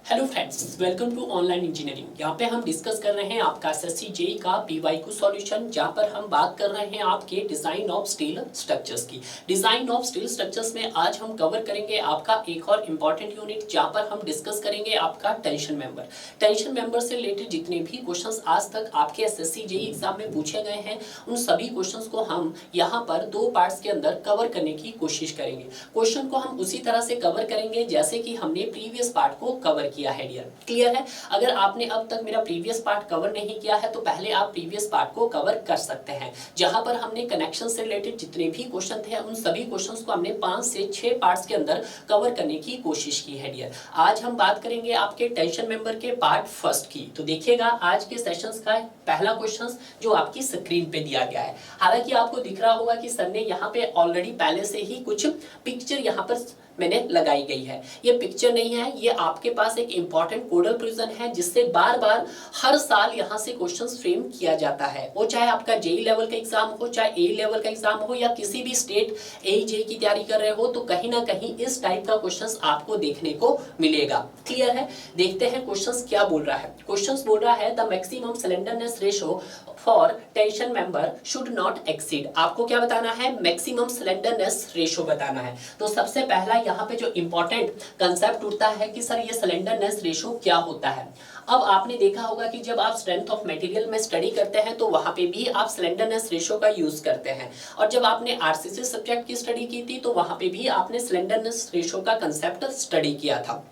Hello friends, welcome to online engineering. यहाँ पे हम डिस्कस कर रहे हैं आपका एसएससी जेई का पीवाईक्यू सॉल्यूशन, जहाँ पर हम बात कर रहे हैं आपके डिजाइन ऑफ स्टील स्ट्रक्चर्स की। डिजाइन ऑफ स्टील स्ट्रक्चर्स में आज हम कवर करेंगे आपका एक और इम्पॉर्टेंट यूनिट, जहाँ पर हम डिस्कस करेंगे आपका टेंशन मेंबर। टेंशन मेंबर से रिलेटेड जितने भी क्वेश्चंस आज तक आपके एसएससी जेई एग्जाम में पूछे गए हैं, उन सभी क्वेश्चंस को हम यहाँ पर दो पार्ट्स के अंदर कवर करने की कोशिश करेंगे। क्वेश्चन को हम उसी तरह से कवर करेंगे जैसे कि हमने प्रीवियस पार्ट को कवर किया है। डियर क्लियर है? अगर आपने अब तक मेरा प्रीवियस पार्ट कवर नहीं किया है तो पहले आप प्रीवियस पार्ट को कवर कर सकते हैं, जहां पर हमने कनेक्शन से रिलेटेड जितने भी क्वेश्चन थे उन सभी क्वेश्चंस को हमने 5 से 6 पार्ट्स के अंदर कवर करने की कोशिश की है। डियर आज हम बात करेंगे आपके टेंशन मेंबर के पार्ट फर्स्ट की। तो देखिएगा आज के सेशंस का पहला क्वेश्चन जो आपकी स्क्रीन पे दिया गया है। हालांकि आपको दिख रहा होगा कि सर ने यहाँ पे ऑलरेडी पहले से ही कुछ पिक्चर यहाँ पर मैंने लगाई गई है। ये पिक्चर नहीं है, ये आपके पास एक इंपॉर्टेंट कोडल प्रिजन है जिससे बार बार हर साल यहाँ से क्वेश्चंस फ्रेम किया जाता है। वो चाहे आपका जेई लेवल का एग्जाम हो, चाहे ए लेवल का एग्जाम हो, या किसी भी स्टेट ए जेई की तैयारी कर रहे हो, तो कहीं ना कहीं इस टाइप का क्वेश्चंस आपको देखने को मिलेगा। क्लियर है? देखते हैं क्वेश्चंस क्या बोल रहा है। क्वेश्चंस बोल रहा है the maximum slenderness ratio for tension member should not exceed. आपको क्या बताना है? मैक्सिमम सिलेंडरनेस रेशो बताना है। तो सबसे पहला यहाँ पे जो इंपॉर्टेंट कंसेप्ट उठता है कि सर ये सिलेंडरनेस रेशो क्या होता है। अब आपने देखा होगा कि जब आप स्ट्रेंथ ऑफ मटेरियल में स्टडी करते हैं तो वहां पे भी आप सिलेंडरनेस रेशो का यूज करते हैं, और जब आपने आरसीसी सब्जेक्ट की स्टडी की थी तो वहां पे भी आपने सिलेंडरनेस रेशो का कंसेप्ट स्टडी किया था।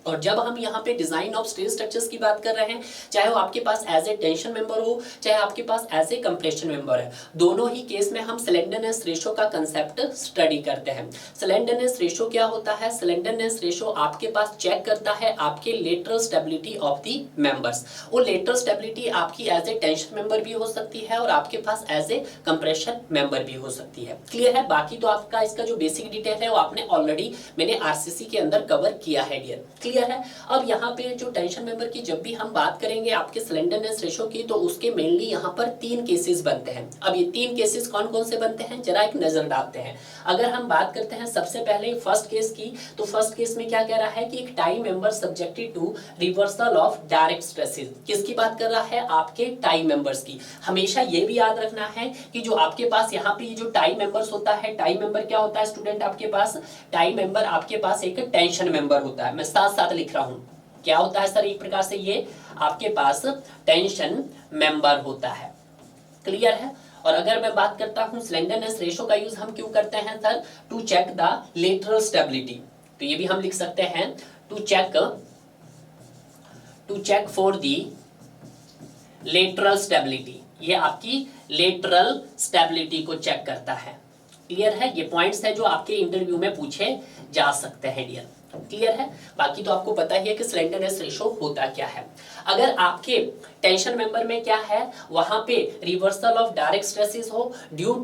और जब हम यहाँ पे डिजाइन ऑफ स्टील स्ट्रक्चर्स की बात कर रहे हैं, चाहे वो आपके पास एज ए टेंशन मेंबर हो, चाहे आपके पास एज ए कंप्रेशन मेंबर है, दोनों ही केस में हम सिलेंडरनेस रेशो का कंसेप्ट स्टडी करते हैं। सिलेंडरनेस रेशो क्या होता है? सिलेंडरनेस रेशो आपके पास चेक करता है आपके lateral stability of the members. वो लेटरल स्टेबिलिटी आपकी एज ए टेंशन मेंबर भी हो सकती है और आपके पास एज ए कंप्रेशन मेंबर भी हो सकती है। क्लियर है? बाकी तो आपका इसका जो बेसिक डिटेल है वो आपने ऑलरेडी मैंने आरसीसी के अंदर कवर किया है। डियर क्लियर है? अब यहाँ पे जो टेंशन मेंबर की जब भी हम बात करेंगे आपके सिलेंडरनेस रेशो की, तो उसके मेनली यहाँ पर 3 केसेस बनते हैं। अब ये 3 केसेस कौन कौन से बनते हैं जरा एक नजर डालते हैं। अगर हम बात करते हैं सबसे पहले फर्स्ट केस की, तो फर्स्ट केस में क्या कह रहा है कि एक tie member subjected to reversal of direct stresses. किसकी बात कर रहा है? आपके टाई मेंबर्स की। हमेशा ये भी याद रखना है कि जो आपके पास यहाँ पे जो टाई मेंबर्स होता है, टाई मेंबर क्या होता है स्टूडेंट आपके पास? टाई मेंबर आपके पास एक टेंशन मेंबर होता है। मैं साथ साथ लिख रहा हूं, क्या होता है सर? एक प्रकार से ये आपके पास टेंशन मेंबर होता है। क्लियर है? और अगर मैं बात करता हूं सिलेंडरनेस रेशो का यूज हम क्यों करते हैं sir? To check the lateral stability. तो ये भी हम लिख सकते हैं to check for the lateral stability. ये आपकी लेटरल स्टेबिलिटी को चेक करता है। क्लियर है? ये पॉइंट्स है जो आपके इंटरव्यू में पूछे जा सकते हैं। डियर क्लियर है? बाकी तो आपको पता ही है कि सिलेंडरनेस रेशो होता क्या है। अगर आपके टेंशन मेंबर में क्या है, वहां पे रिवर्सल ऑफ डायरेक्ट स्ट्रेसेस हो due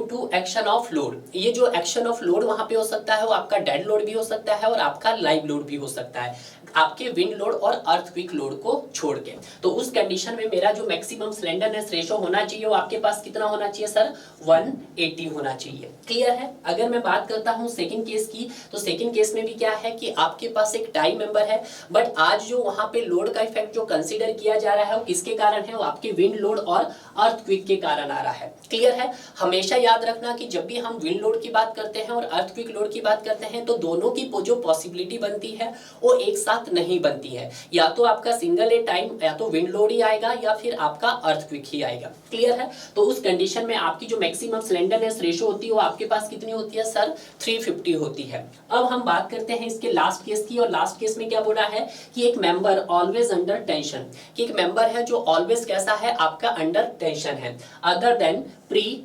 to action of load. ये जो एक्शन ऑफ लोड वहां पे हो सकता है वो आपका डेड लोड भी हो सकता है और आपका लाइव लोड भी हो सकता है, आपके विंड लोड और अर्थक्वेक लोड को छोड़ के। तो उस कंडीशन में मेरा जो मैक्सिमम सिलेंडरनेस रेशो होना चाहिए वो आपके पास कितना होना चाहिए सर? 180 होना चाहिए। क्लियर है? अगर मैं बात करता हूं सेकंड केस की, तो सेकंड केस में भी क्या है कि आपके पास एक टाई मेंबर है, बट आज जो वहां पे लोड का इफेक्ट जो कंसीडर किया जा रहा है वो किसके कारण है? वो आपके विंड लोड और अर्थक्वेक के कारण आ रहा है। क्लियर है? हमेशा याद रखना कि जब भी हम विंड लोड की बात करते हैं और अर्थक्वेक लोड की बात करते हैं तो दोनों की जो पॉसिबिलिटी बनती है वो एक साथ नहीं बनती है। या तो आपका सिंगल ए टाइम या तो विंड लोड ही आएगा या फिर आपका अर्थक्वेक ही आएगा। क्लियर है? तो उस कंडीशन में आपकी जो मैक्सिमम सिलेंडरनेस रेशो होती है वो आपके पास कितनी होती है सर? 350 होती है। अब हम बात करते हैं इसके लास्ट केस की, और लास्ट केस में क्या बोला है कि एक मेंबर ऑलवेज अंडर टेंशन, कि एक मेंबर है जो ऑलवेज कैसा है? आपका अंडर टेंशन है, other than pre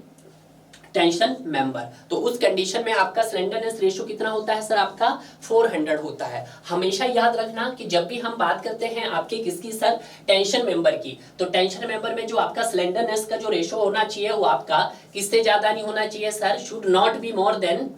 tension member. तो उस कंडीशन में आपका सिलेंडरनेस रेशो कितना होता है सर? आपका 400 होता है। हमेशा याद रखना कि जब भी हम बात करते हैं आपके किसकी सर? टेंशन मेंबर की, तो टेंशन मेंबर में जो आपका सिलेंडरनेस का जो रेशो होना चाहिए वो आपका किससे ज्यादा नहीं होना चाहिए sir? Should not be more than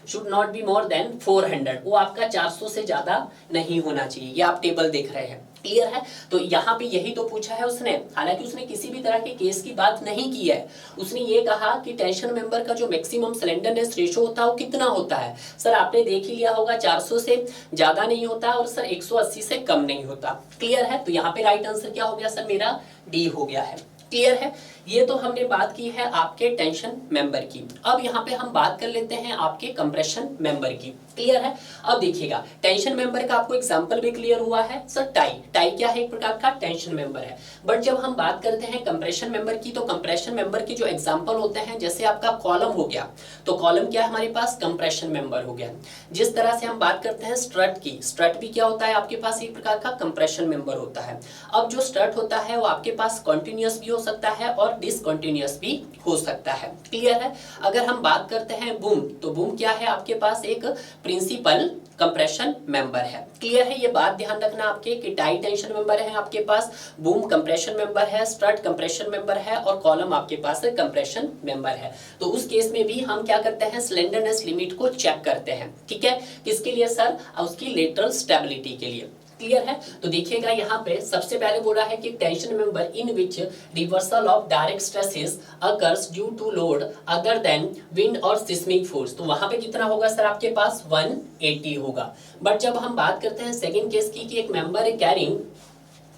should not be more than 400, वो आपका 400 से ज्यादा नहीं होना चाहिए। ये आप टेबल देख रहे हैं, क्लियर है। तो यहाँ पे यही तो पूछा है उसने, हालांकि उसने किसी भी तरह के केस की बात नहीं की है। उसने ये कहा कि टेंशन मेंबर का जो मैक्सिमम स्लेंडरनेस रेशो होता है वो कितना होता है। सर आपने देख ही लिया होगा 400 से ज्यादा नहीं होता और सर 180 से कम नहीं होता, क्लियर है। तो यहाँ पे राइट आंसर क्या हो गया सर, मेरा डी हो गया है, क्लियर है। ये तो हमने बात की है आपके टेंशन मेंबर की। अब यहाँ पे हम बात कर लेते हैं आपके कंप्रेशन मेंबर की, क्लियर है। अब देखिएगा टेंशन मेंबर का आपको एग्जांपल भी क्लियर हुआ है सर। टाई क्या है, एक प्रकार का टेंशन मेंबर है। बट जब हम बात करते हैं कंप्रेशन मेंबर की, तो कंप्रेशन मेंबर के जो एग्जांपल होते हैं, जैसे आपका कॉलम हो गया, तो कॉलम क्या है हमारे पास, कंप्रेशन मेंबर हो गया। जिस तरह से हम बात करते हैं स्ट्रट की, स्ट्रट भी क्या होता है आपके पास, एक प्रकार का कंप्रेशन मेंबर होता है। अब जो स्ट्रट होता है वो आपके पास कॉन्टिन्यूअस भी हो सकता है और डिसकंटिन्यूअस भी हो सकता है, क्लियर है। अगर हम बात करते हैं बूम, तो बूम क्या है आपके पास, एक प्रिंसिपल कंप्रेशन मेंबर है, क्लियर है। ये बात ध्यान रखना आपके कि टाई टेंशन मेंबर है आपके पास, बूम कंप्रेशन मेंबर है, स्ट्रट कंप्रेशन मेंबर है और कॉलम आपके पास कंप्रेशन मेंबर है। तो उस केस में भी हम क्या करते हैं, स्लेंडरनेस लिमिट को चेक करते हैं, ठीक है। किसके लिए सर, उसकी लेटरल स्टेबिलिटी के लिए, क्लियर है। तो देखिएगा यहाँ पे सबसे पहले बोला है कि tension member in which reversal of direct stresses occurs due to load other than wind और सिस्मिक फोर्स, तो वहां पे कितना होगा सर आपके पास 180 होगा। बट जब हम बात करते हैं सेकंड केस की कि एक मेंबर है carrying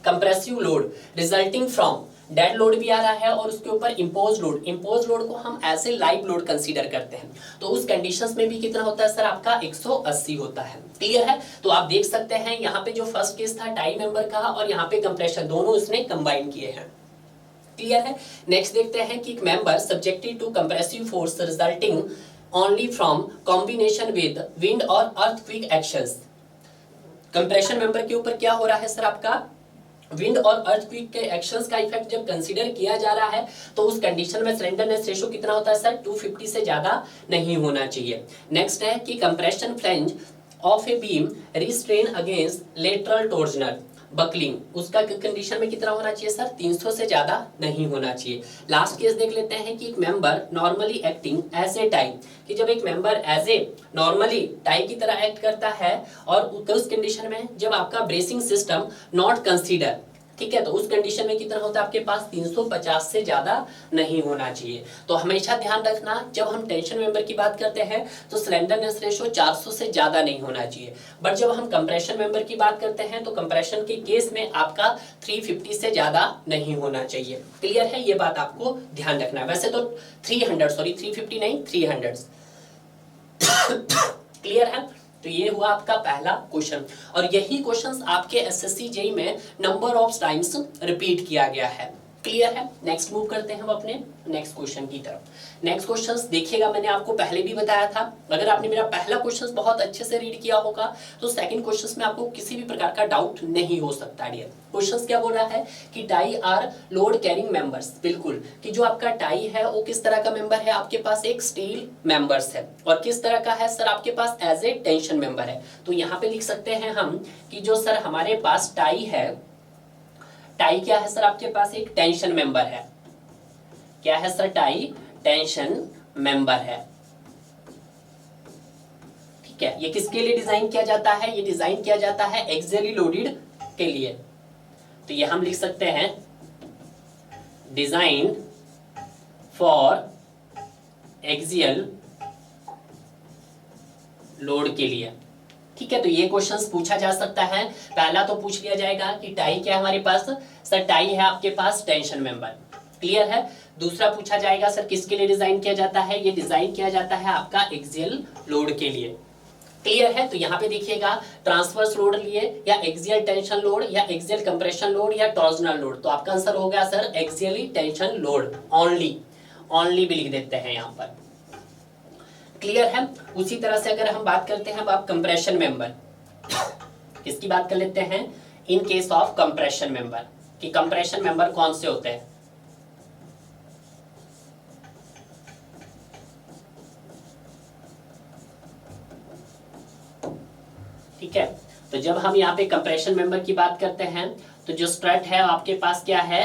compressive load resulting from dead load भी आ रहा है और उसके ऊपर इम्पोज लोड को हम ऐसे लाइव लोड कंसीडर करते हैं, तो उस कंडीशंस में भी कितना होता है सर आपका 180 होता है, क्लियर है। तो आप देख सकते हैं यहाँ पे जो फर्स्ट केस था टाई मेंबर का और यहाँ पे कंप्रेशन, दोनों इसने कंबाइन किए हैं, क्लियर है। नेक्स्ट देखते हैं कि member subjected to compressive force resulting only from combination with wind और अर्थक्वेक एक्शंस। कंप्रेशन मेंबर के ऊपर क्या हो रहा है सर आपका, विंड और अर्थक्वेक के एक्शंस का इफेक्ट जब कंसीडर किया जा रहा है, तो उस कंडीशन में स्लेंडरनेस रेशो कितना होता है सर, 250 से ज्यादा नहीं होना चाहिए। नेक्स्ट है कि compression flange of a beam restrain against lateral torsional buckling, उसका कंडीशन में कितना होना चाहिए सर, 300 से ज्यादा नहीं होना चाहिए। लास्ट केस देख लेते हैं कि एक member normally acting as a tie, कि जब एक member as a normally tie की तरह एक्ट करता है और उस कंडीशन में जब आपका ब्रेसिंग सिस्टम नॉट कंसीडर, ठीक है, तो उस कंडीशन में कितना होता है आपके पास 350 से ज्यादा नहीं होना चाहिए। तो हमेशा ध्यान रखना जब हम टेंशन मेंबर की बात करते हैं तो स्लेंडरनेस रेशो 400 से ज्यादा नहीं होना चाहिए। बट जब हम कंप्रेशन मेंबर की बात करते हैं तो कंप्रेशन के केस में आपका 350 से ज्यादा नहीं होना चाहिए, क्लियर है। ये बात आपको ध्यान रखना है। वैसे तो 350 नहीं 300 क्लियर है। तो ये हुआ आपका पहला क्वेश्चन और यही क्वेश्चंस आपके एसएससी जेईई में नंबर ऑफ टाइम्स रिपीट किया गया है, क्लियर है। नेक्स्ट मूव करते हैं हम अपने नेक्स्ट क्वेश्चन की तरफ। नेक्स्ट क्वेश्चंस देखिएगा, मैंने आपको पहले भी बताया था, अगर आपने मेरा पहला क्वेश्चंस बहुत अच्छे से रीड किया होगा तो सेकंड क्वेश्चंस में आपको किसी भी प्रकार का डाउट नहीं हो सकता। डियर क्वेश्चंस क्या बोल रहा है कि tie are load carrying members, बिल्कुल, कि जो आपका टाई है वो किस तरह का मेंबर है, आपके पास एक स्टील मेंबर्स है और किस तरह का है सर, आपके पास एज ए टेंशन मेंबर है। तो यहाँ पे लिख सकते हैं हम कि जो सर हमारे पास टाई है, टाई क्या है सर आपके पास, एक टेंशन मेंबर है। क्या है सर, टाई टेंशन मेंबर है, ठीक है। ये किसके लिए डिजाइन किया जाता है, ये डिजाइन किया जाता है एक्सियली लोडेड के लिए। तो ये हम लिख सकते हैं डिजाइन फॉर एक्सियल लोड के लिए, ठीक है। तो ये क्वेश्चंस पूछा जा सकता है। पहला तो पूछ लिया जाएगा कि टाई क्या है हमारे पास, सर टाई है आपके पास टेंशन मेंबर, क्लियर है। दूसरा पूछा जाएगा सर किसके लिए डिजाइन किया जाता है, ये डिजाइन किया जाता है आपका एक्सियल लोड के लिए, क्लियर है। तो यहाँ पे देखिएगा ट्रांसवर्स लोड लिए या एक्सियल टेंशन लोड या एक्सियल कंप्रेशन लोड या टॉर्जनल लोड, तो आपका आंसर हो गया sir axially tension load only भी लिख देते हैं यहाँ पर, क्लियर है। उसी तरह से अगर हम बात करते हैं अब आप कंप्रेशन मेंबर, किसकी बात कर लेते हैं, in case of compression member, कि कंप्रेशन मेंबर कौन से होते हैं। ठीक है, तो जब हम यहाँ पे कंप्रेशन मेंबर की बात करते हैं तो जो स्ट्रट है आपके पास क्या है,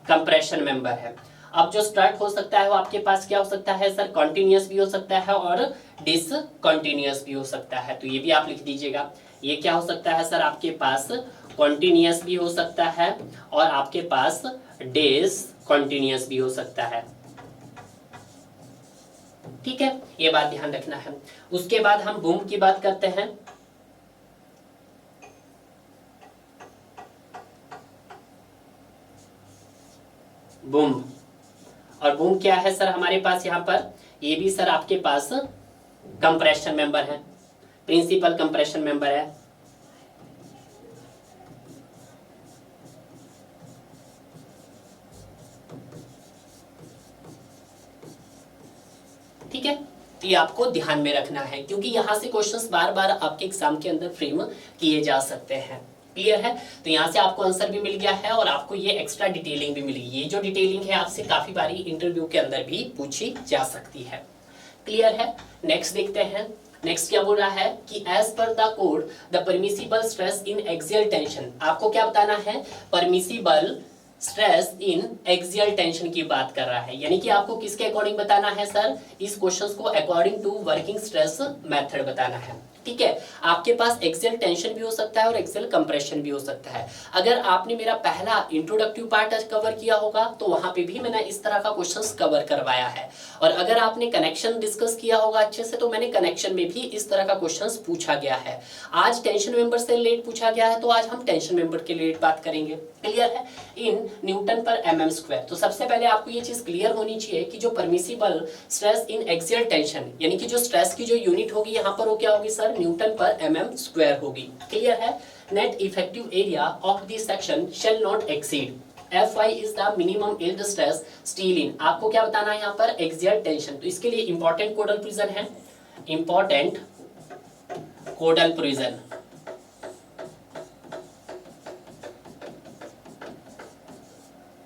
कंप्रेशन मेंबर है। अब जो स्ट्रट हो सकता है वो आपके पास क्या हो सकता है सर, कॉन्टिन्यूअस भी हो सकता है और डिसकंटिन्यूअस भी हो सकता है। तो ये भी आप लिख दीजिएगा। ये क्या हो सकता है सर, आपके पास कॉन्टिन्यूअस भी हो सकता है और आपके पास डिसकंटिन्यूअस भी हो सकता है। ठीक है, ये बात ध्यान रखना है। उसके बाद हम बूम की बात करते हैं। बूम, और बूम क्या है सर हमारे पास यहाँ पर, ये भी सर आपके पास कंप्रेशन मेंबर है, प्रिंसिपल कंप्रेशन मेंबर है। ठीक है, तो ये आपको ध्यान में रखना है क्योंकि यहाँ से क्वेश्चंस बार बार आपके एग्जाम के अंदर फ्रेम किए जा सकते हैं। क्लियर है, तो यहाँ से आपको आंसर भी मिल गया है और आपको ये एक्स्ट्रा डिटेलिंग भी मिली। ये जो डिटेलिंग है आपसे काफी बारी इंटरव्यू के अंदर भी पूछी जा सकती है। क्लियर है, नेक्स्ट देखते हैं। नेक्स्ट क्या बोल रहा है कि as per the code the permissible stress in axial tension, आपको क्या बताना है, permissible stress in axial tension की बात कर रहा है, यानी कि आपको किसके अकॉर्डिंग बताना है सर, इस क्वेश्चंस को according to working stress method बताना है। ठीक है, आपके पास एक्सियल टेंशन भी हो सकता है और एक्सियल कंप्रेशन भी हो सकता है। अगर आपने मेरा पहला इंट्रोडक्टिव पार्ट कवर किया होगा तो वहां पे भी मैंने इस तरह का क्वेश्चंस कवर करवाया है, और अगर आपने कनेक्शन डिस्कस किया होगा अच्छे से तो मैंने कनेक्शन में भी इस तरह का क्वेश्चंस पूछा गया है। आज टेंशन मेंबर से रिलेट पूछा गया है तो आज हम टेंशन मेंबर के रिलेट बात करेंगे। क्लियर है, इन न्यूटन पर mm स्क्वायर। तो सबसे पहले आपको ये चीज क्लियर होनी चाहिए कि जो permissible stress in axial tension, यानी कि जो स्ट्रेस की जो यूनिट होगी यहाँ पर वो क्या होगी सर, न्यूटन पर mm स्क्वायर होगी। क्लियर है, net effective area of the section shall not exceed Fy is the minimum yield stress steel in, आपको क्या बताना है यहाँ पर, एक्सियल टेंशन। तो इसके लिए इंपॉर्टेंट कोडल प्रोविजन है, इंपॉर्टेंट कोडल प्रोविजन।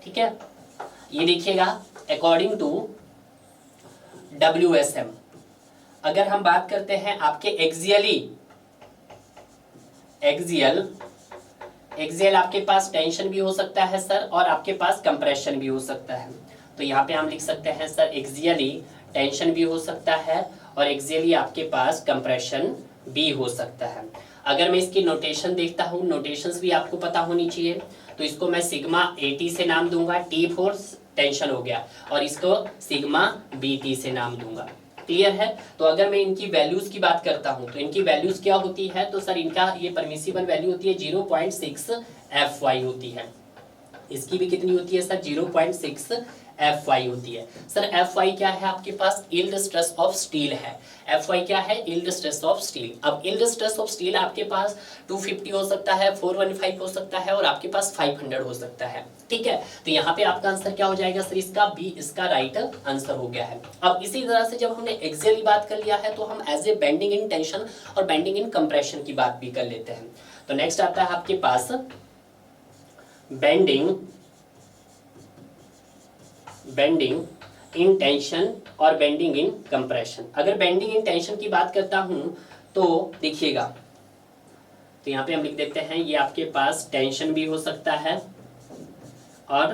ठीक है, ये देखिएगा अकॉर्डिंग टू WSM, अगर हम बात करते हैं आपके एक्सियल आपके पास टेंशन भी हो सकता है सर और आपके पास कंप्रेशन भी हो सकता है। तो यहाँ पे हम लिख सकते हैं सर एक्सियली टेंशन भी हो सकता है और एक्सियली आपके पास कंप्रेशन भी हो सकता है। अगर मैं इसकी नोटेशन देखता हूँ, नोटेशंस भी आपको पता होनी चाहिए। तो इसको मैं सिग्मा AT से नाम दूंगा, T फोर्स टेंशन हो गया, और इसको सिग्मा BT से नाम दूंगा। क्लियर है, तो अगर मैं इनकी वैल्यूज की बात करता हूं तो इनकी वैल्यूज क्या होती है, तो सर इनका ये परमिसिबल वैल्यू होती है 0.6 Fy होती है। इसकी भी कितनी होती है सर, 0.6 Fy होती है। सर Fy क्या है आपके पास, यील्ड स्ट्रेस ऑफ स्टील है। Fy क्या है, यील्ड स्ट्रेस ऑफ स्टील। अब यील्ड स्ट्रेस ऑफ स्टील आपके पास 250 हो सकता है, 415 हो सकता है और आपके पास 500 हो सकता है। ठीक है, तो यहाँ पे आपका आंसर क्या हो जाएगा सर, इसका बी इसका राइट आंसर हो गया है। अब इसी तरह से जब हमने एक्सियल की बात कर लिया है तो हम as a bending in tension और बेंडिंग इन कंप्रेशन की बात भी कर लेते हैं। तो नेक्स्ट आता है आपके पास बेंडिंग इन टेंशन और बेंडिंग इन कंप्रेशन। अगर बेंडिंग इन टेंशन की बात करता हूं तो देखिएगा, तो यहाँ पे हम लिख देते हैं ये आपके पास टेंशन भी हो सकता है और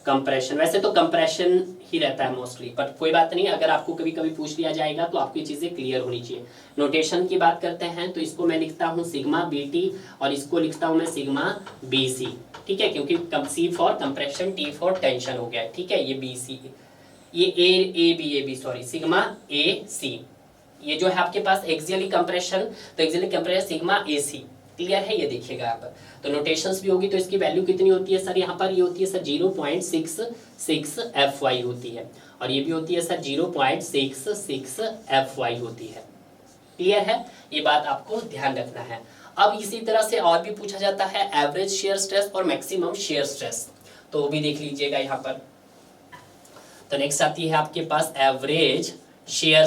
कंप्रेशन। वैसे तो कंप्रेशन ही रहता है मोस्टली, बट कोई बात नहीं, अगर आपको कभी कभी पूछ लिया जाएगा तो आपको ये चीजें क्लियर होनी चाहिए। नोटेशन की बात करते हैं तो इसको मैं लिखता हूँ सिग्मा BT और इसको लिखता हूँ मैं सिग्मा BC। ठीक है, क्योंकि C for compression, T for tension हो गया। ठीक है, ये BC, ये AB सॉरी, सिग्मा AC। ये जो है आपके पास एक्सियली कंप्रेशन, तो axially compression sigma AC। Clear है, ये देखिएगा यहाँ पर। तो नोटेशंस भी होगी तो इसकी वैल्यू कितनी होती है सर, यहाँ पर ये होती है सर 0.66 Fy होती है, और ये भी होती है सर 0.66 Fy होती है। क्लियर है, ये बात आपको ध्यान रखना है। अब इसी तरह से और भी पूछा जाता है एवरेज शेयर स्ट्रेस और मैक्सिमम शेयर स्ट्रेस, तो वो भी देख लीजिएगा यहाँ पर। तो नेक्स्ट आती है आपके पास एवरेज शेयर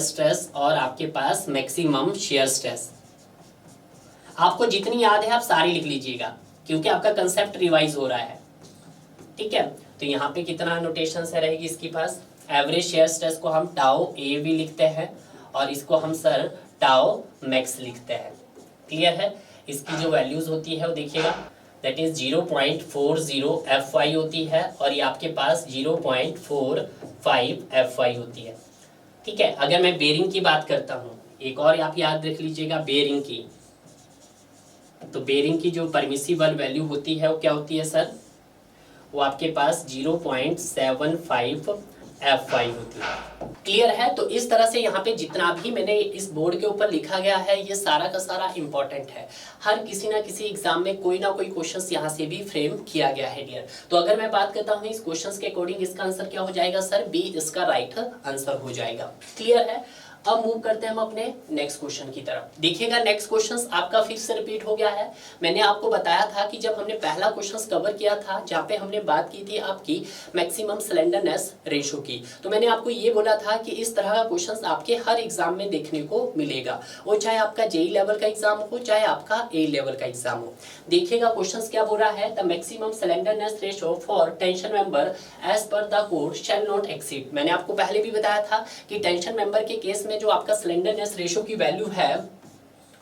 स्ट्रेस और आपके पास मैक्सिमम शेयर स्ट्रेस। आपको जितनी याद है आप सारी लिख लीजिएगा क्योंकि आपका कंसेप्ट रिवाइज हो रहा है। ठीक है, तो यहाँ पे कितना नोटेशन है रहेगी इसके पास, एवरेज शेयर स्ट्रेस को हम टाउ A भी लिखते हैं और इसको हम सर टाउ मैक्स लिखते हैं। क्लियर है, इसकी जो वैल्यूज होती है वो देखिएगा, दैट इज 0.40 Fy होती है और ये आपके पास 0.45 Fy होती है। ठीक है। अगर मैं बेरिंग की बात करता हूँ, एक और आप याद रख लीजिएगा बेरिंग की, तो बेरिंग की जो परमिसिबल वैल्यू होती है वो क्या होती है सर, वो आपके पास 0.75 F5 होती है। क्लियर है। तो इस तरह से यहाँ पे जितना भी मैंने इस बोर्ड के ऊपर लिखा गया है ये सारा का सारा इंपॉर्टेंट है। हर किसी ना किसी एग्जाम में कोई ना कोई क्वेश्चंस यहाँ से भी फ्रेम किया गया है डियर। तो अगर मैं बात करता हूँ इस क्वेश्चंस के अकॉर्डिंग, इसका आंसर क्या हो जाएगा सर, बी इसका राइट आंसर हो जाएगा। क्लियर है। अब मूव करते हैं हम अपने नेक्स्ट क्वेश्चन की तरफ। देखिएगा नेक्स्ट क्वेश्चन आपका फिर से रिपीट हो गया है। मैंने आपको बताया था कि जब हमने पहला क्वेश्चन कवर किया था जहाँ पे हमने बात की थी आपकी मैक्सिमम स्लेंडरनेस रेशो की, तो मैंने आपको ये बोला था कि इस तरह का क्वेश्चन आपके हर एग्जाम में देखने को मिलेगा, वो चाहे आपका जेई लेवल का एग्जाम हो चाहे आपका ए लेवल का एग्जाम हो। देखिएगा क्वेश्चन क्या बोल रहा है, the maximum slenderness ratio for tension member as per the code shall not exceed. मैंने आपको पहले भी बताया था कि टेंशन मेंबर के केस में जो आपका स्लेंडरनेस रेशो की वैल्यू है,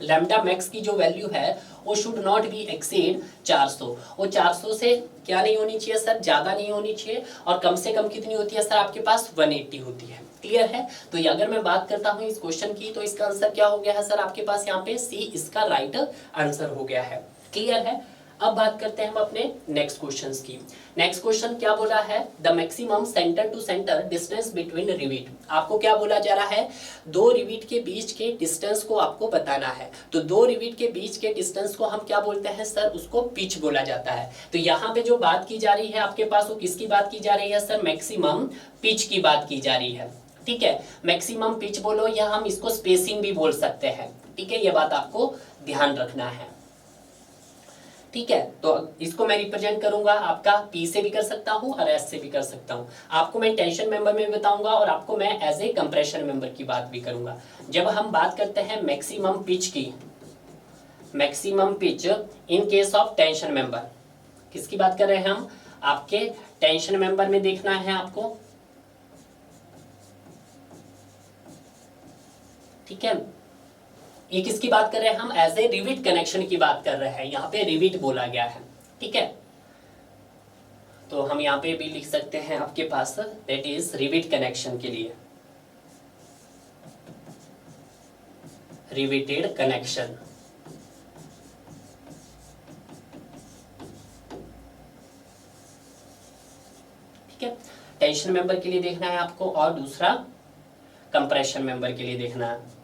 लैम्डा मैक्स की जो वैल्यू है वो शुड नॉट बी एक्सीड 400। वो 400 से क्या नहीं होनी चाहिए सर, ज्यादा नहीं होनी चाहिए, और कम से कम कितनी होती है सर आपके पास 180 होती है। क्लियर है। तो ये अगर मैं बात करता हूँ इस क्वेश्चन की, तो इसका आंसर क्या हो गया है सर आपके पास यहाँ पे सी इसका राइट आंसर हो गया है। क्लियर है। अब बात करते हैं हम अपने नेक्स्ट क्वेश्चंस की। नेक्स्ट क्वेश्चन क्या बोला है, the maximum centre to centre distance between rivet. आपको क्या बोला जा रहा है, दो रिवीट के बीच के डिस्टेंस को आपको बताना है। तो दो रिवीट के बीच के डिस्टेंस को हम क्या बोलते हैं सर, उसको पिच बोला जाता है। तो यहाँ पे जो बात की जा रही है आपके पास, वो किसकी बात की जा रही है सर, मैक्सिमम पिच की बात की जा रही है। ठीक है, मैक्सिमम पिच बोलो या हम इसको स्पेसिंग भी बोल सकते हैं। ठीक है, ये बात आपको ध्यान रखना है। ठीक है, तो इसको मैं रिप्रेजेंट करूंगा आपका पी से भी कर सकता हूं और एस से भी कर सकता हूं। आपको मैं टेंशन मेंबर में भी बताऊंगा और आपको मैं एज ए कंप्रेशन मेंबर की बात भी करूंगा। जब हम बात करते हैं मैक्सिमम पिच की, maximum pitch in case of tension member, किसकी बात कर रहे हैं हम, आपके टेंशन मेंबर में देखना है आपको। ठीक है, ये किसकी बात कर रहे हैं हम, एज ए रिविट कनेक्शन की बात कर रहे हैं। यहाँ पे रिविट बोला गया है। ठीक है, तो हम यहाँ पे भी लिख सकते हैं आपके पास दैट इज रिविट कनेक्शन के लिए, रिविटेड कनेक्शन। ठीक है, टेंशन मेंबर के लिए देखना है आपको और दूसरा कंप्रेशन मेंबर के लिए देखना है।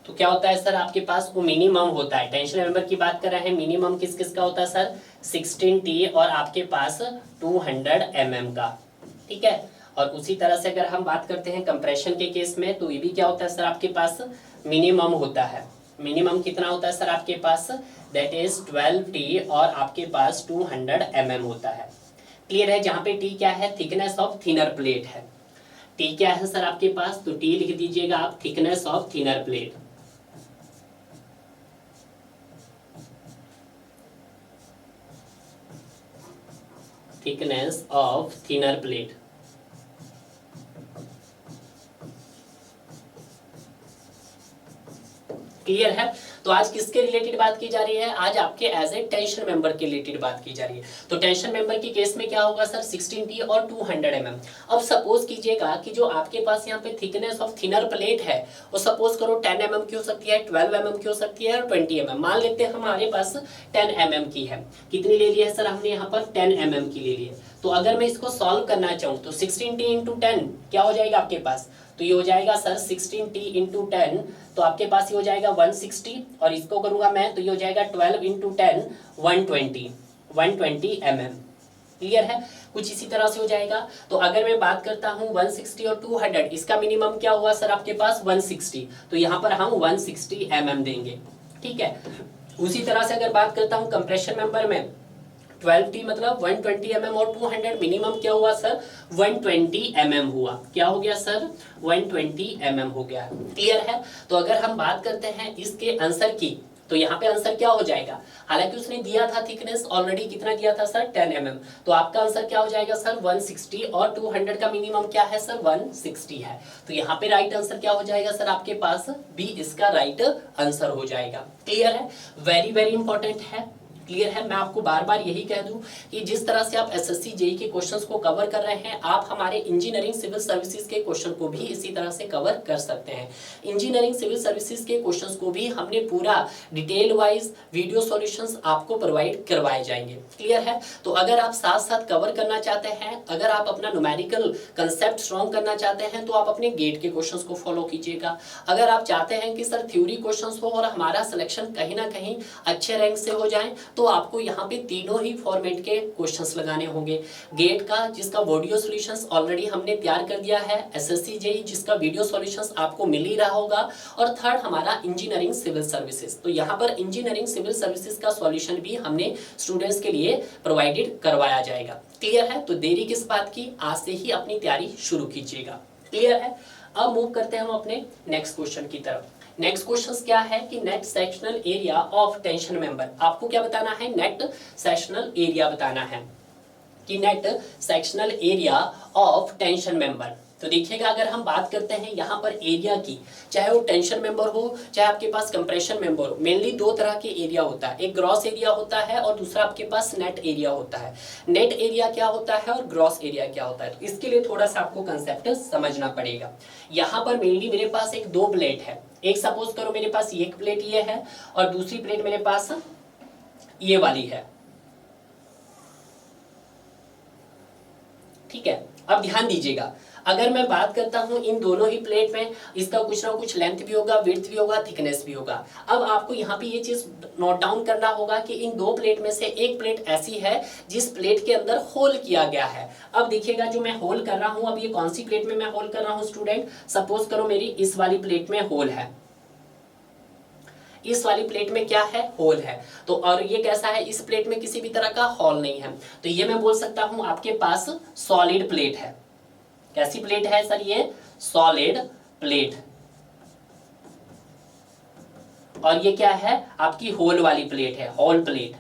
तो क्या होता है सर आपके पास, वो मिनिमम होता है। टेंशन मेंबर की बात कर रहे हैं, मिनिमम किस किस का होता है सर, 16T और आपके पास 200 mm का। ठीक है, और उसी तरह से अगर हम बात करते हैं कंप्रेशन के केस में, तो ये भी क्या होता है सर आपके पास, मिनिमम होता है। मिनिमम कितना होता है सर आपके पास, दैट इज 12T और आपके पास 200 mm होता है। क्लियर है। जहाँ पे T क्या है, थिकनेस ऑफ थिनर प्लेट है। T क्या है सर आपके पास, तो T लिख दीजिएगा आप, thickness of thinner plate. Thickness of thinner plate. Clear है। तो आज किसके रिलेटेड बात की जा रही है, आज आपके एज ए टेंशन मेंबर के रिलेटेड बात की जा रही है। तो टेंशन मेंबर के केस में क्या होगा सर, 16T और 200 mm। अब सपोज कीजिएगा कि जो आपके पास यहाँ पे थिकनेस ऑफ थिनर प्लेट है वो सपोज करो 10 mm की हो सकती है, 12 mm की हो सकती है और 20 mm। मान लेते हैं हमारे पास 10 mm की है। कितनी ले ली है सर हमने यहाँ पर, 10 mm की ले ली है। तो अगर मैं इसको सॉल्व करना चाहूँ तो 16T इंटू 10 क्या हो जाएगा आपके पास, तो ये हो जाएगा सर 16T इंटू 10, तो आपके पास ये हो जाएगा 160, और इसको करूंगा मैं तो ये हो जाएगा 12 इंटू 10 120 mm। क्लियर है। कुछ इसी तरह से हो जाएगा। तो अगर मैं बात करता हूँ 160 और 200, इसका मिनिमम क्या हुआ सर आपके पास 160, तो यहाँ पर हम 160 mm देंगे। ठीक है, उसी तरह से अगर बात करता हूँ कंप्रेशन मेंबर में, 12T मतलब 120 mm और 200 मिनिमम क्या हुआ सर, 120 mm हुआ। क्या हो गया सर, 120 mm हो गया। क्लियर है। तो अगर हम बात करते हैं इसके आंसर की, तो यहाँ पे आंसर क्या हो जाएगा, हालांकि उसने दिया था थिकनेस ऑलरेडी कितना दिया था सर 10 mm, तो आपका आंसर क्या हो जाएगा सर 160, और 200 का मिनिमम क्या है सर 160 है। तो यहाँ पे राइट आंसर क्या हो जाएगा सर आपके पास बी इसका राइट आंसर हो जाएगा। क्लियर है, वेरी वेरी इंपॉर्टेंट है। क्लियर है, मैं आपको बार बार यही कह दूं कि जिस तरह से आप एसएससी जेई के क्वेश्चंस को कवर कर रहे हैं, आप हमारे इंजीनियरिंग सिविल सर्विसेज के क्वेश्चन को भी इसी तरह से कवर कर सकते हैं। इंजीनियरिंग सिविल सर्विसेज के क्वेश्चंस को भी हमने पूरा डिटेल वाइज वीडियो सॉल्यूशंस आपको प्रोवाइड करवाए जाएंगे। क्लियर है, तो अगर आप साथ साथ कवर करना चाहते हैं, अगर आप अपना न्यूमेरिकल कंसेप्ट स्ट्रॉन्ग करना चाहते हैं, तो आप अपने गेट के क्वेश्चंस को फॉलो कीजिएगा। अगर आप चाहते हैं कि सर थ्योरी क्वेश्चंस हो और हमारा सिलेक्शन कहीं ना कहीं अच्छे रैंक से हो जाए, तो आपको यहाँ पे तीनों ही फॉर्मेट के क्वेश्चंस लगाने होंगे। गेट का जिसका वीडियो सॉल्यूशंस ऑलरेडी हमने तैयार कर दिया है, एसएससी जेई जिसका वीडियो सॉल्यूशंस आपको मिल ही रहा होगा, और थर्ड हमारा इंजीनियरिंग सिविल सर्विसेज। तो यहाँ पर इंजीनियरिंग सिविल सर्विसेज का सॉल्यूशन भी हमने स्टूडेंट्स के लिए प्रोवाइडेड करवाया जाएगा। क्लियर है, तो देरी किस बात की, आज से ही अपनी तैयारी शुरू कीजिएगा। क्लियर है, अब मूव करते हैं हम अपने नेक्स्ट क्वेश्चन की तरफ। नेक्स्ट क्वेश्चन क्या है कि net sectional area of tension member, आपको क्या बताना है, नेट सेक्शनल एरिया बताना है कि net sectional area of tension member. तो देखिएगा, अगर हम बात करते हैं यहाँ पर एरिया की, चाहे वो टेंशन मेंबर हो चाहे आपके पास कंप्रेशन मेंबर हो, मेनली दो तरह के एरिया होता है, एक ग्रॉस एरिया होता है और दूसरा आपके पास नेट एरिया होता है। नेट एरिया क्या होता है और ग्रॉस एरिया क्या होता है, तो इसके लिए थोड़ा सा आपको कंसेप्ट समझना पड़ेगा। यहाँ पर मेनली मेरे पास एक दो प्लेट है, एक सपोज करो मेरे पास एक प्लेट ये है और दूसरी प्लेट मेरे पास ये वाली है। ठीक है, अब ध्यान दीजिएगा, अगर मैं बात करता हूं इन दोनों ही प्लेट में, इसका कुछ ना कुछ लेंथ भी होगा, विड्थ भी होगा, थिकनेस भी होगा। अब आपको यहाँ पे ये चीज नोट डाउन करना होगा कि इन दो प्लेट में से एक प्लेट ऐसी है जिस प्लेट के अंदर होल किया गया है। अब देखिएगा, जो मैं होल कर रहा हूं, अब ये कौन सी प्लेट में मैं होल कर रहा हूं स्टूडेंट, सपोज करो मेरी इस वाली प्लेट में होल है, इस वाली प्लेट में क्या है, होल है। तो और ये कैसा है, इस प्लेट में किसी भी तरह का होल नहीं है, तो ये मैं बोल सकता हूं आपके पास सॉलिड प्लेट है। कैसी प्लेट है सर, ये सॉलिड प्लेट। और ये क्या है, आपकी होल वाली प्लेट है, होल प्लेट,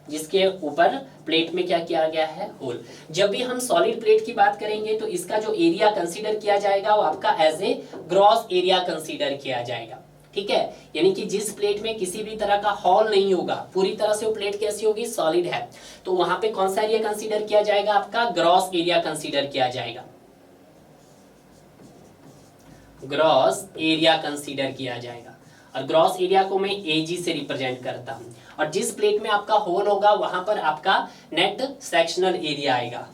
जिसके ऊपर प्लेट में क्या किया गया है, होल। जब भी हम सॉलिड प्लेट की बात करेंगे तो इसका जो एरिया कंसीडर किया जाएगा वो आपका as a gross area consider किया जाएगा। ठीक है, यानी कि जिस प्लेट में किसी भी तरह का हॉल नहीं होगा, पूरी तरह से वो प्लेट कैसी होगी, सॉलिड है, तो वहां पे कौन सा एरिया कंसीडर किया जाएगा, आपका ग्रॉस एरिया कंसीडर किया जाएगा, ग्रॉस एरिया कंसीडर किया जाएगा। और ग्रॉस एरिया को मैं एजी से रिप्रेजेंट करता हूं, और जिस प्लेट में आपका होल होगा वहां पर आपका नेट सेक्शनल एरिया आएगा।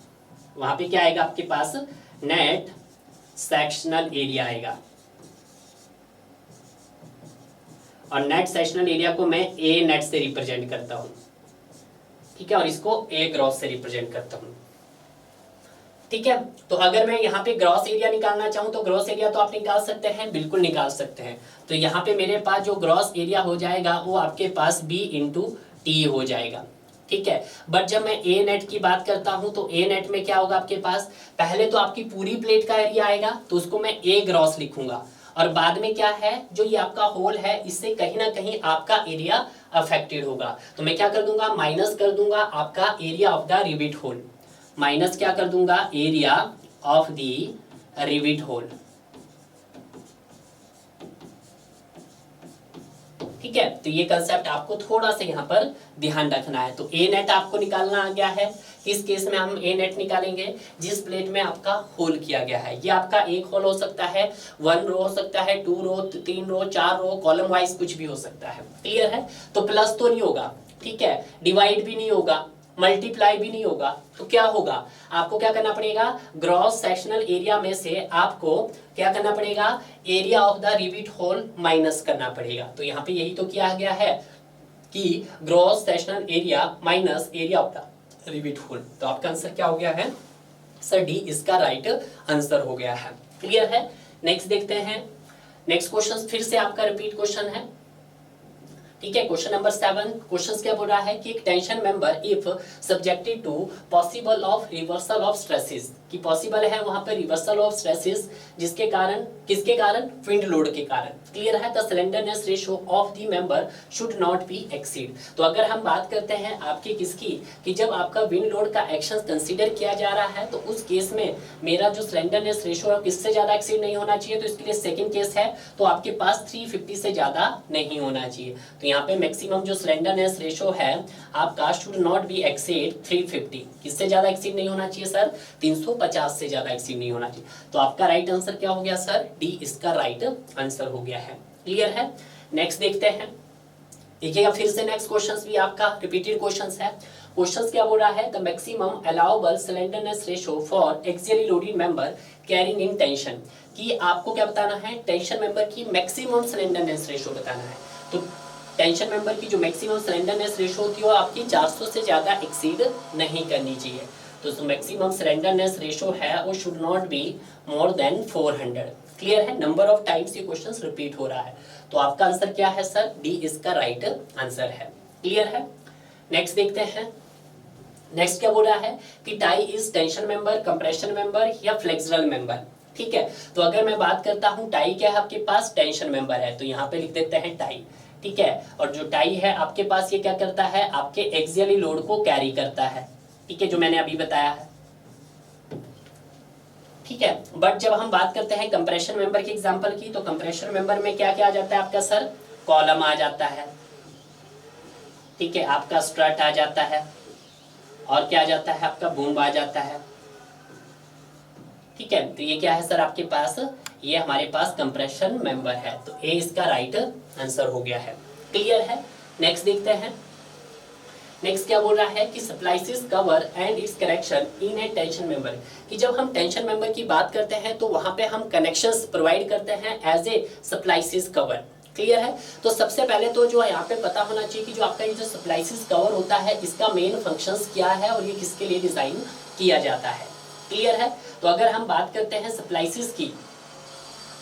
वहां पे क्या आएगा आपके पास, नेट सेक्शनल एरिया आएगा। और नेट सेक्शनल एरिया को मैं ए नेट से रिप्रेजेंट करता हूं, ठीक है, और इसको ए ग्रॉस से रिप्रेजेंट करता हूं। ठीक है, तो अगर मैं यहाँ पे ग्रॉस एरिया निकालना चाहूँ तो ग्रॉस एरिया तो आप निकाल सकते हैं, बिल्कुल निकाल सकते हैं। तो यहाँ पे मेरे पास जो ग्रॉस एरिया हो जाएगा वो आपके पास B इंटू टी हो जाएगा। ठीक है, बट जब मैं ए नेट की बात करता हूँ तो ए नेट में क्या होगा आपके पास, पहले तो आपकी पूरी प्लेट का एरिया आएगा तो उसको मैं ए ग्रॉस लिखूंगा, और बाद में क्या है, जो ये आपका होल है इससे कहीं ना कहीं आपका एरिया अफेक्टेड होगा, तो मैं क्या कर दूंगा, माइनस कर दूंगा आपका area of the rivet hole, minus क्या कर दूंगा, area of the rivet hole. ठीक है, तो ये कंसेप्ट आपको थोड़ा सा यहाँ पर ध्यान रखना है। तो ए नेट आपको निकालना आ गया है, इस केस में हम ए नेट निकालेंगे जिस प्लेट में आपका होल किया गया है। ये आपका एक होल हो सकता है, 1 रो हो सकता है, 2 रो, 3 रो, 4 रो, कॉलम वाइज कुछ भी हो सकता है। क्लियर है, तो प्लस तो नहीं होगा, ठीक है, डिवाइड भी नहीं होगा, मल्टीप्लाई भी नहीं होगा, तो क्या होगा, आपको क्या करना पड़ेगा, ग्रॉस सेक्शनल एरिया में से आपको क्या करना पड़ेगा, area of the rivet hole minus करना पड़ेगा। तो यहाँ पे यही तो किया गया है कि gross sectional area minus area of the rivet hole. तो आपका आंसर क्या हो गया है सर, डी इसका राइट आंसर हो गया है। क्लियर है, नेक्स्ट देखते हैं। नेक्स्ट क्वेश्चन फिर से आपका रिपीट क्वेश्चन है, ठीक है, क्वेश्चन नंबर 7। क्वेश्चन क्या बोल रहा है कि एक tension member if subjected to possible of reversal of stresses, कि पॉसिबल है वहां पर रिवर्सल ऑफ स्ट्रेसेस, जिसके कारण, किसके कारण, विंड लोड के कारण। क्लियर है। The slenderness ratio of the member should not be exceed. तो अगर हम बात करते हैं आपके किसकी, कि जब आपका विंड लोड का एक्शन कंसीडर किया जा रहा है तो उस केस में मेरा जो स्लेंडरनेस रेशियो है किससे ज्यादा एक्सीड नहीं होना चाहिए, तो इसके लिए सेकंड केस है, तो आपके पास 350 से ज्यादा नहीं होना चाहिए। तो यहाँ पे मैक्सिमम जो स्लेंडरनेस रेशियो है आपका शुड नॉट बी एक्सीड 350। किससे ज्यादा एक्सीड नहीं होना चाहिए सर, 350 से ज्यादा एक्सीड नहीं होना चाहिए। तो आपका राइट आंसर क्या हो गया सर, डी इसका राइट आंसर हो गया है। क्लियर है। नेक्स्ट देखते हैं, देखिएगा फिर से नेक्स्ट क्वेश्चंस भी आपका रिपीटेड क्वेश्चंस है। क्वेश्चंस क्या बोल रहा है, the maximum allowable slenderness ratio for axially loaded member carrying in tension, कि आपको क्या बताना है, टेंशन मेंबर की मैक्सिमम स्लेंडरनेस रेशियो बताना है। तो टेंशन मेंबर की जो मैक्सिमम स्लेंडरनेस रेशियो होती है वो आपकी 400 से ज्यादा एक्सीड नहीं करनी चाहिए। तो जो मैक्सिमम स्लेंडरनेस रेशियो है वो should not be more than 400। Clear है। नंबर ऑफ टाइम्स ये क्वेश्चंस रिपीट हो रहा है। तो आपका आंसर क्या है सर, डी इसका राइट आंसर है। क्लियर है। नेक्स्ट देखते हैं, नेक्स्ट क्या बोल रहा है कि tie is tension member, compression member या फ्लेक्सुरल मेंबर। ठीक है। तो अगर मैं बात करता हूं टाई क्या है आपके पास, टेंशन मेंबर है, तो यहाँ पे लिख देते हैं टाई। ठीक है। और जो टाई है आपके पास ये क्या करता है, आपके एक्सियली लोड को कैरी करता है। ठीक है, जो मैंने अभी बताया है। ठीक है। बट जब हम बात करते हैं कंप्रेशन मेंबर की एग्जांपल की, तो कंप्रेशन मेंबर में क्या क्या आ जाता है आपका सर, कॉलम आ जाता है। ठीक है, आपका स्ट्रट आ जाता है, और क्या आ जाता है आपका बूम आ जाता है। ठीक है। तो ये क्या है सर आपके पास, ये हमारे पास कंप्रेशन मेंबर है। तो ए इसका राइट आंसर हो गया है। क्लियर है। नेक्स्ट देखते हैं, नेक्स्ट क्या बोल रहा है कि splices cover and its connection in a tension member, कि जब हम टेंशन मेंबर की बात करते हैं तो वहां पे हम कनेक्शंस प्रोवाइड करते हैं एज ए सप्लाइसिस कवर। क्लियर है। तो सबसे पहले तो जो यहाँ पे पता होना चाहिए कि जो आपका ये जो सप्लाइसिस कवर होता है इसका मेन फंक्शंस क्या है और ये किसके लिए डिजाइन किया जाता है। क्लियर है। तो अगर हम बात करते हैं सप्लाइसिस की,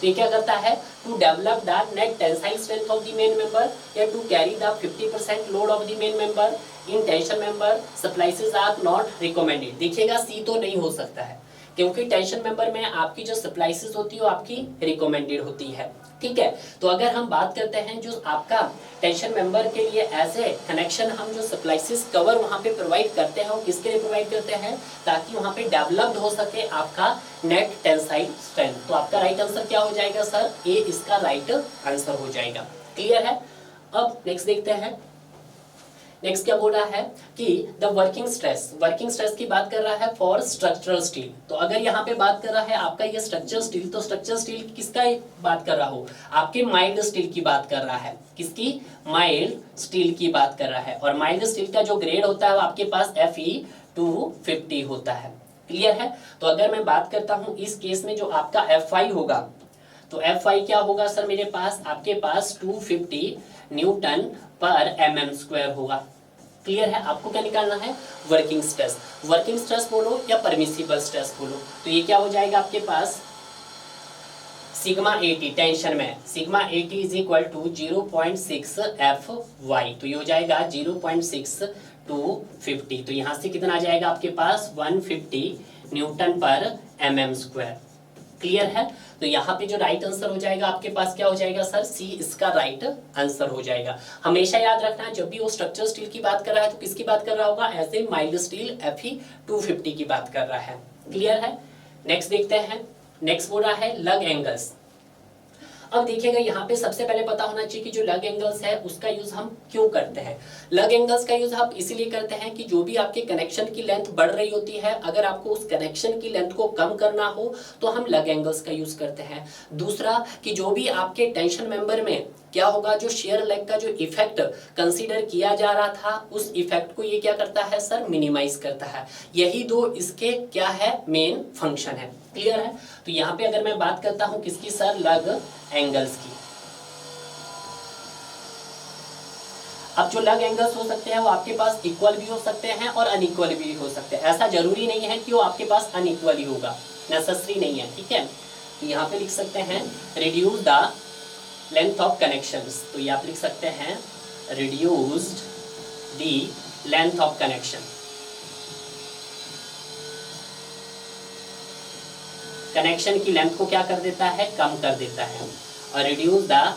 तो ये क्या करता है, to develop the net tensile strength of the main member या to carry the 50% load of the main member in tension member, splices are not recommended. देखिएगा सी तो नहीं हो सकता है, क्योंकि टेंशन मेंबर में आपकी जो सप्लाइसिस होती है वो आपकी रिकमेंडेड होती है। ठीक है। तो अगर हम बात करते हैं जो आपका टेंशन मेंबर के लिए एज ए कनेक्शन हम जो सप्लाइसिस कवर वहां पे प्रोवाइड करते हैं, वो किसके लिए प्रोवाइड करते हैं, ताकि वहां पे डेवलप्ड हो सके आपका नेट टेंसाइल स्ट्रेंथ। तो आपका राइट आंसर क्या हो जाएगा सर, ए इसका राइट आंसर हो जाएगा। क्लियर है। अब नेक्स्ट देखते हैं, नेक्स्ट क्या बोल रहा है कि द वर्किंग स्ट्रेस की बात कर रहा है फॉर स्ट्रक्चरल स्टील। तो अगर यहाँ पे बात कर रहा है आपका ये स्ट्रक्चरल स्टील, तो स्ट्रक्चरल स्टील किसका बात कर रहा हो, आपके माइल्ड स्टील की बात कर रहा है। किसकी, माइल्ड स्टील की बात कर रहा है। और माइल्ड स्टील का जो ग्रेड होता है वो आपके पास Fe250 होता है। क्लियर है। तो अगर मैं बात करता हूँ इस केस में जो आपका Fi होगा, तो Fi क्या होगा सर, मेरे पास आपके पास 250 न्यूटन पर mm² होगा। क्लियर है। आपको क्या निकालना है, वर्किंग स्ट्रेस। वर्किंग स्ट्रेस बोलो या परमिसिबल स्ट्रेस बोलो, तो ये क्या हो जाएगा आपके पास, सिग्मा 80 टेंशन में, sigma 80 is equal to 0.6 Fy, तो ये हो जाएगा 0.6 to 50। तो यहाँ से कितना आ जाएगा आपके पास 150 न्यूटन पर mm²। क्लियर है। तो यहाँ पे जो राइट आंसर हो जाएगा आपके पास क्या हो जाएगा सर, सी इसका राइट आंसर हो जाएगा। हमेशा याद रखना जब भी वो स्ट्रक्चर स्टील की बात कर रहा है तो किसकी बात कर रहा होगा, as a mild steel Fe250 की बात कर रहा है। क्लियर है। नेक्स्ट देखते हैं, नेक्स्ट बोल रहा है लग एंगल्स। अब देखिएगा यहाँ पे सबसे पहले पता होना चाहिए कि जो लग एंगल्स है उसका यूज हम क्यों करते हैं। लग एंगल्स का यूज हम इसीलिए करते हैं कि जो भी आपके कनेक्शन की लेंथ बढ़ रही होती है, अगर आपको उस कनेक्शन की लेंथ को कम करना हो तो हम लग एंगल्स का यूज करते हैं। दूसरा कि जो भी आपके टेंशन मेंबर में क्या होगा, जो शेयर लेग का जो इफेक्ट कंसीडर किया जा रहा था उस इफेक्ट को ये क्या करता है सर, मिनिमाइज करता है। यही दो इसके क्या है, मेन फंक्शन है। क्लियर है। तो यहाँ पे अगर मैं बात करता हूँ किसकी सर, लग एंगल्स की। अब जो लग एंगल्स हो सकते हैं वो आपके पास इक्वल भी हो सकते हैं और अनइक्वल भी हो सकते हैं। ऐसा जरूरी नहीं है कि वो आपके पास अनइक्वल ही होगा, नेसेसरी नहीं है। ठीक है। तो यहाँ पे लिख सकते हैं reduce the length of connections, तो ये आप लिख सकते हैं reduced the length of connection. Connection की लेंथ को क्या कर देता है, कम कर देता है। और reduce the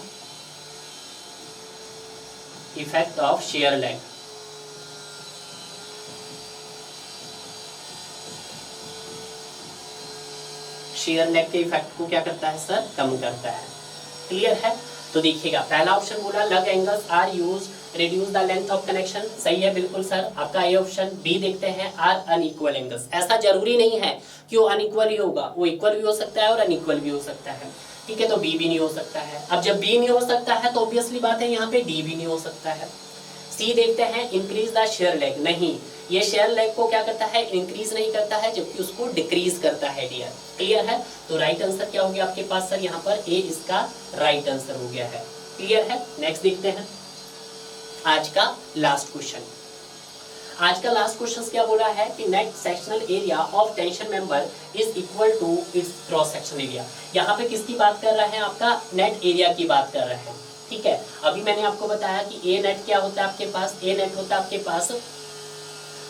effect of share lag, share lag के इफेक्ट को क्या करता है सर, कम करता है। क्लियर है? तो देखिएगा पहला ऑप्शन बोला lug angles are use reduce the length of connection, सही है बिल्कुल सर आपका ये ऑप्शन। बी देखते हैं आर अनइक्वल एंगल्स, ऐसा जरूरी नहीं है कि वो अनइक्वल ही होगा, वो इक्वल भी हो सकता है और अनइक्वल भी हो सकता है। ठीक है, तो बी भी नहीं हो सकता है। अब जब बी नहीं हो सकता है तो ऑब्वियसली बात है यहाँ पे डी भी नहीं हो सकता है। सी देखते हैं इंक्रीज द शेयर लेग, नहीं ये शेयर लेग को क्या करता है, इंक्रीज नहीं करता है जबकि उसको डिक्रीज करता है डियर। क्लियर है? तो राइट आंसर क्या हो गया आपके पास सर, यहाँ पर ए इसका राइट आंसर हो गया है। क्लियर है? नेक्स्ट देखते हैं आज का लास्ट क्वेश्चन। आज का लास्ट क्वेश्चन क्या बोला है कि net sectional area of tension member is equal to its cross sectional area. यहाँ पे किसकी बात कर रहे हैं, आपका नेट एरिया की बात कर रहे हैं। ठीक है, अभी मैंने आपको बताया कि ए नेट क्या होता है आपके पास, ए नेट होता है आपके पास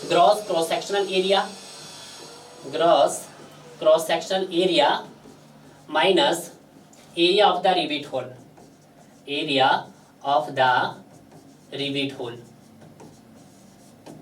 gross cross sectional area, gross cross sectional area minus area of the rivet hole, area of the rivet hole.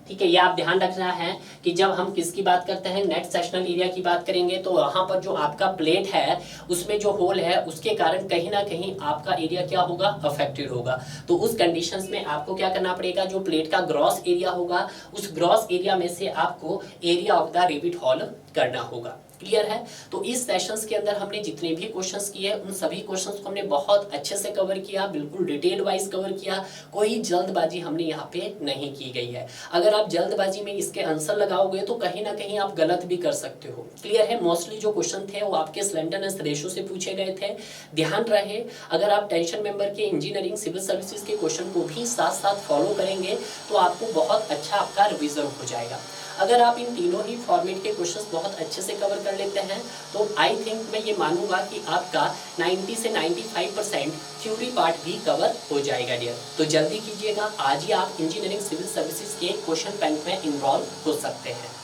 ठीक है, ये आप ध्यान रखना है कि जब हम किसकी बात करते हैं, नेट सेक्शनल एरिया की बात करेंगे तो वहां पर जो आपका प्लेट है उसमें जो होल है उसके कारण कहीं ना कहीं आपका एरिया क्या होगा, अफेक्टेड होगा। तो उस कंडीशंस में आपको क्या करना पड़ेगा, जो प्लेट का ग्रॉस एरिया होगा उस ग्रॉस एरिया में से आपको area of the rivet hole करना होगा। क्लियर है? तो इस सेशंस के अंदर हमने जितने भी क्वेश्चंस किए उन सभी क्वेश्चंस को हमने बहुत अच्छे से कवर किया, बिल्कुल डिटेल वाइज कवर किया, कोई जल्दबाजी हमने यहाँ पे नहीं की गई है। अगर आप जल्दबाजी में इसके आंसर लगाओगे तो कहीं ना कहीं आप गलत भी कर सकते हो। क्लियर है? मोस्टली जो क्वेश्चन थे वो आपके स्लेंडरनेस रेशो से पूछे गए थे। ध्यान रहे, अगर आप टेंशन मेंबर के इंजीनियरिंग सिविल सर्विसेज के क्वेश्चन को भी साथ साथ फॉलो करेंगे तो आपको बहुत अच्छा आपका रिविजन हो जाएगा। अगर आप इन तीनों ही फॉर्मेट के क्वेश्चंस बहुत अच्छे से कवर कर लेते हैं तो आई थिंक मैं ये मानूंगा कि आपका 90 से 95% थ्योरी पार्ट भी कवर हो जाएगा डियर। तो जल्दी कीजिएगा, आज ही आप इंजीनियरिंग सिविल सर्विसेज के क्वेश्चन बैंक में इनरोल हो सकते हैं।